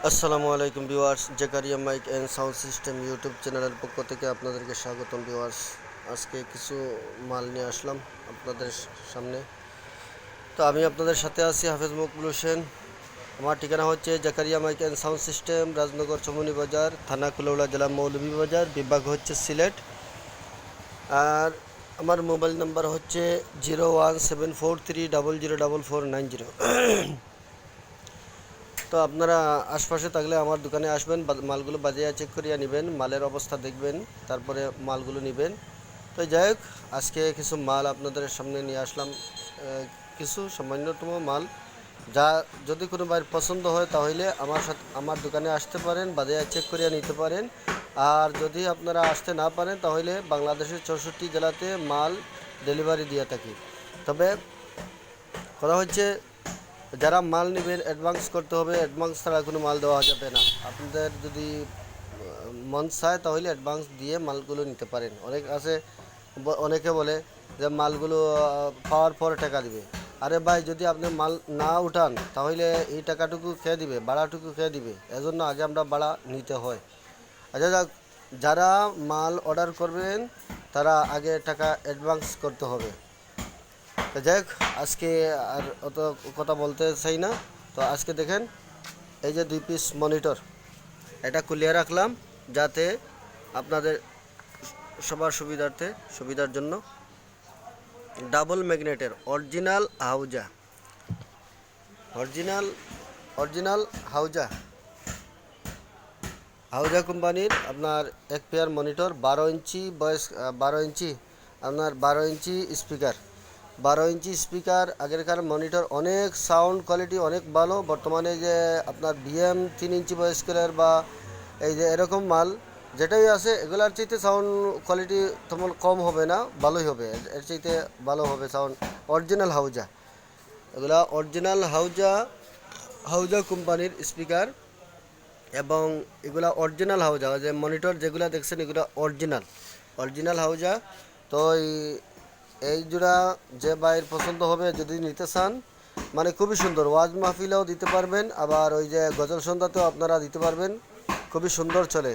আসসালামু আলাইকুম viewers, Zakaria mike and sound system YouTube চ্যানেলের পক্ষ থেকে আপনাদেরকে স্বাগতম ভিউয়ার্স। আজকে কিছু মাল নিয়ে আসলাম আপনাদের সামনে। তো আমি আপনাদের সাথে আছি হাফেজ মকবুল হোসেন। আমার ঠিকানা হচ্ছে Zakaria mike and sound system, Rajnagar Chamoni Bazar, থানা কুলাউড়া, জেলা মৌলভীবাজার, বিভাগ হচ্ছে সিলেট। আর আমার মোবাইল নাম্বার হচ্ছে 01743004490। তো আপনারা আশপাশে থাকলে আমার দোকানে আসবেন, মালগুলো বাজিয়ে চেক করিয়া নেবেন, মালের অবস্থা দেখবেন, তারপরে মালগুলো নেবেন। তো যাই হোক, আজকে কিছু মাল আপনাদের সামনে নিয়ে আসলাম, কিছু সামান্যতম মাল, যা যদি কোনো বাইর পছন্দ হয় তাহলে আমার দোকানে আসতে পারেন, বাজিয়ে চেক করিয়া নিতে পারেন। আর যদি আপনারা আসতে না পারেন তাহলে বাংলাদেশের 64 জেলাতে মাল ডেলিভারি দিয়ে থাকি। তবে কথা হচ্ছে, যারা মাল নেবেন অ্যাডভান্স করতে হবে, অ্যাডভান্স ছাড়া কোনো মাল দেওয়া যাবে না। আপনাদের যদি মন চায় তাহলে অ্যাডভান্স দিয়ে মালগুলো নিতে পারেন। অনেকে বলে যে মালগুলো পাওয়ার পরে টাকা দিবে। আরে ভাই, যদি আপনি মাল না উঠান তাহলে এই টাকাটুকু খেয়ে দিবে, ভাড়াটুকু খেয়ে দিবে। এজন্য আগে আমরা ভাড়া নিতে হয়। আচ্ছা যাক, যারা মাল অর্ডার করবেন তারা আগে টাকা অ্যাডভান্স করতে হবে। তো যাই হোক, আজকে আর অত কথা বলতে চাই না। তো আজকে দেখেন, এই যে 2 পিস মনিটর, এটা খুলিয়ে রাখলাম যাতে আপনাদের সবার সুবিধার জন্য। ডাবল ম্যাগনেটের অরিজিনাল হাউজা, অরিজিনাল অরিজিনাল হাউজা হাউজা কোম্পানির আপনার এক পেয়ার মনিটর, 12 ইঞ্চি বয়স, 12 ইঞ্চি আপনার 12 ইঞ্চি স্পিকার। 12 ইঞ্চি স্পিকার, আগেরকার মনিটর অনেক সাউন্ড কোয়ালিটি অনেক ভালো। বর্তমানে যে আপনার বিএম 3 ইঞ্চি বয়স্কের বা এই যে এরকম মাল যেটাই আছে, এগুলার চাইতে সাউন্ড কোয়ালিটি তেমন কম হবে না, ভালোই হবে, এর চাইতে ভালো হবে সাউন্ড। অরিজিনাল হাউজা, এগুলা অরিজিনাল হাউজা হাউজা কোম্পানির স্পিকার। এবং এগুলা অরিজিনাল হাউজা, যে মনিটর যেগুলো দেখছেন এগুলো অরিজিনাল হাউজা। তো এই জোড়া যে বাইর পছন্দ হবে, যদি নিতে চান, মানে খুবই সুন্দর, ওয়াজ মাহফিলেও দিতে পারবেন, আবার ওই যে গজল সন্ধ্যাতেও আপনারা দিতে পারবেন। খুবই সুন্দর চলে,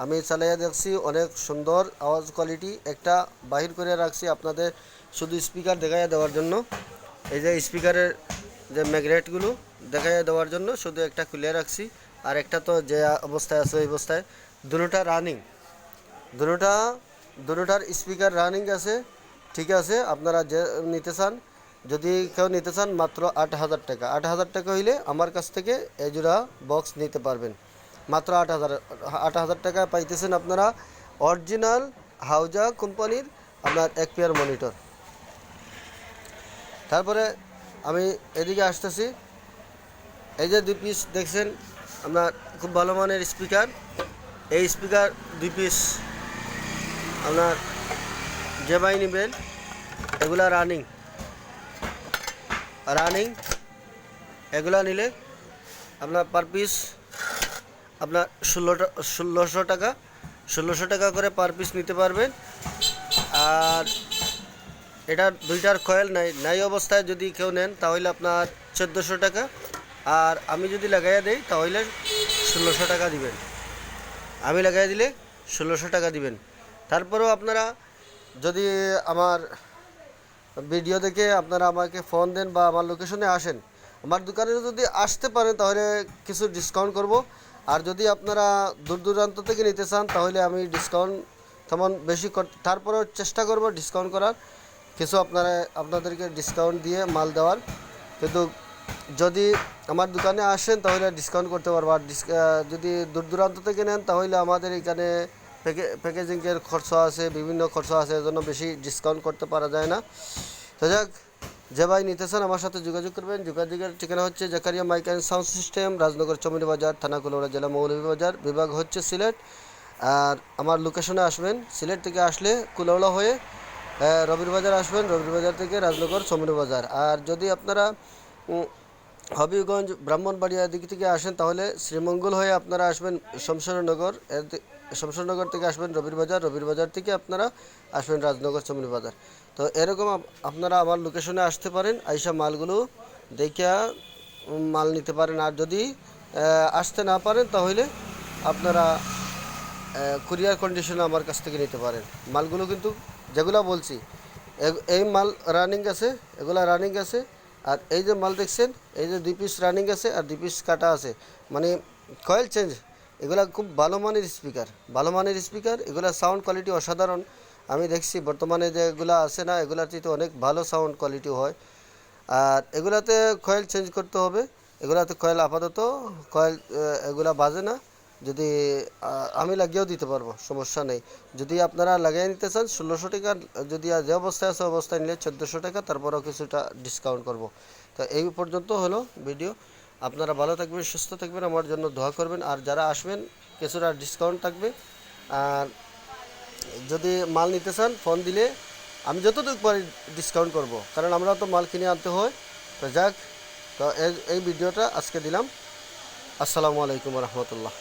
আমি চালাইয়া দেখছি, অনেক সুন্দর আওয়াজ কোয়ালিটি। একটা বাহির করে রাখছি আপনাদের শুধু স্পিকার দেখাইয়া দেওয়ার জন্য। এই যে স্পিকারের যে ম্যাগনেটগুলো দেখাইয়া দেওয়ার জন্য শুধু একটা খুলে রাখছি। আর একটা তো যে অবস্থায় আছে ওই অবস্থায়, দুটোটা রানিং, দুটোটার স্পিকার রানিং আছে। ঠিক আছে, আপনারা যে নিতে চান, যদি কেউ নিতে চান, মাত্র 8,000 টাকা। 8,000 টাকা হইলে আমার কাছ থেকে এই জোড়া বক্স নিতে পারবেন। মাত্র 8,000 টাকায় পাইতেছেন আপনারা অরিজিনাল হাউজা কোম্পানির আপনার এক পেয়ার মনিটর। তারপরে আমি এদিকে আসতেছি, এই যে 2 পিস দেখছেন আপনার খুব ভালো মানের স্পিকার। এই স্পিকার 2 পিস আপনার যে ভাই নেবেন, এগুলা রানিং, এগুলা নিলে আপনার পার পিস আপনার 1600 টাকা করে পার পিস নিতে পারবেন। আর এটা দুইটার কয়েল নাই অবস্থায় যদি কেউ নেন তাহলে আপনার 1400 টাকা। আর আমি যদি লাগাইয়া দেই তাহলে 1600 টাকা দিবেন, আমি লাগাই দিলে 1600 টাকা দিবেন। তারপরেও আপনারা যদি আমার ভিডিও দেখে আপনারা আমাকে ফোন দেন বা আমার লোকেশনে আসেন, আমার দোকানে যদি আসতে পারেন তাহলে কিছু ডিসকাউন্ট করব। আর যদি আপনারা দূর দূরান্ত থেকে নিতে চান তাহলে আমি ডিসকাউন্ট তেমন বেশি তারপরেও চেষ্টা করব ডিসকাউন্ট করার, কিছু আপনাদেরকে ডিসকাউন্ট দিয়ে মাল দেওয়ার। কিন্তু যদি আমার দোকানে আসেন তাহলে ডিসকাউন্ট করতে পারবো। আর যদি দূর দূরান্ত থেকে নেন তাহলে আমাদের এখানে প্যাকেজিংয়ের খরচা আছে, বিভিন্ন খরচা আছে, এজন্য বেশি ডিসকাউন্ট করতে পারা যায় না। তো যাক, যে ভাই নিতে চান আমার সাথে যোগাযোগ করবেন। যোগাযোগের ঠিকানা হচ্ছে Zakaria mike and sound system, Rajnagar Chamoni Bazar, থানা কুলাউড়া, জেলা মৌলভীবাজার, বিভাগ হচ্ছে সিলেট। আর আমার লোকেশনে আসবেন, সিলেট থেকে আসলে কুলাউড়া হয়ে রবির বাজার আসবেন, রবির বাজার থেকে রাজনগর চমনি বাজার। আর যদি আপনারা হবিগঞ্জ ব্রাহ্মণবাড়িয়া দিক থেকে আসেন তাহলে শ্রীমঙ্গল হয়ে আপনারা আসবেন শমশেরনগর, শমশেরনগর থেকে আসবেন রবির বাজার, রবির বাজার থেকে আপনারা আসবেন রাজনগর চমনি বাজার। তো এরকম আপনারা আমার লোকেশনে আসতে পারেন, আইসা মালগুলো দেখিয়া মাল নিতে পারেন। আর যদি আসতে না পারেন তাহলে আপনারা কুরিয়ার কন্ডিশনে আমার কাছ থেকে নিতে পারেন। মালগুলো কিন্তু যেগুলো বলছি এই মাল রানিং আছে, এগুলা রানিং আছে। আর এই যে মাল দেখছেন, এই যে 2 পিস রানিং আছে আর 2 পিস কাটা আছে, মানে কয়েল চেঞ্জ। এগুলা খুব ভালো মানের স্পিকার, ভালো মানের স্পিকার। এগুলা সাউন্ড কোয়ালিটি অসাধারণ। আমি দেখছি বর্তমানে যেগুলো আছে না, এগুলার চেয়ে অনেক ভালো সাউন্ড কোয়ালিটি হয়। আর এগুলাতে কয়েল চেঞ্জ করতে হবে। এগুলাতে কয়েল আপাতত কয়েল এগুলা বাজে না। যদি আমি লাগিয়েও দিতে পারবো, সমস্যা নেই। যদি আপনারা লাগিয়ে নিতে চান 1600 টাকা, যদি যে অবস্থায় আছে অবস্থায় নিলে 1400 টাকা, তারপরেও কিছুটা ডিসকাউন্ট করব। তো এই পর্যন্ত হলো ভিডিও। আপনারা ভালো থাকবেন, সুস্থ থাকবেন, আমার জন্য দোয়া করবেন। আর যারা আসবেন কিছুটা ডিসকাউন্ট থাকবে। আর যদি মাল নিতে চান ফোন দিলে আমি যতটুকু পারি ডিসকাউন্ট করব, কারণ আমরা তো মাল কিনে আনতে হয়। তো যাক, তো এই ভিডিওটা আজকে দিলাম। আসসালামু আলাইকুম রহমতুল্লাহ।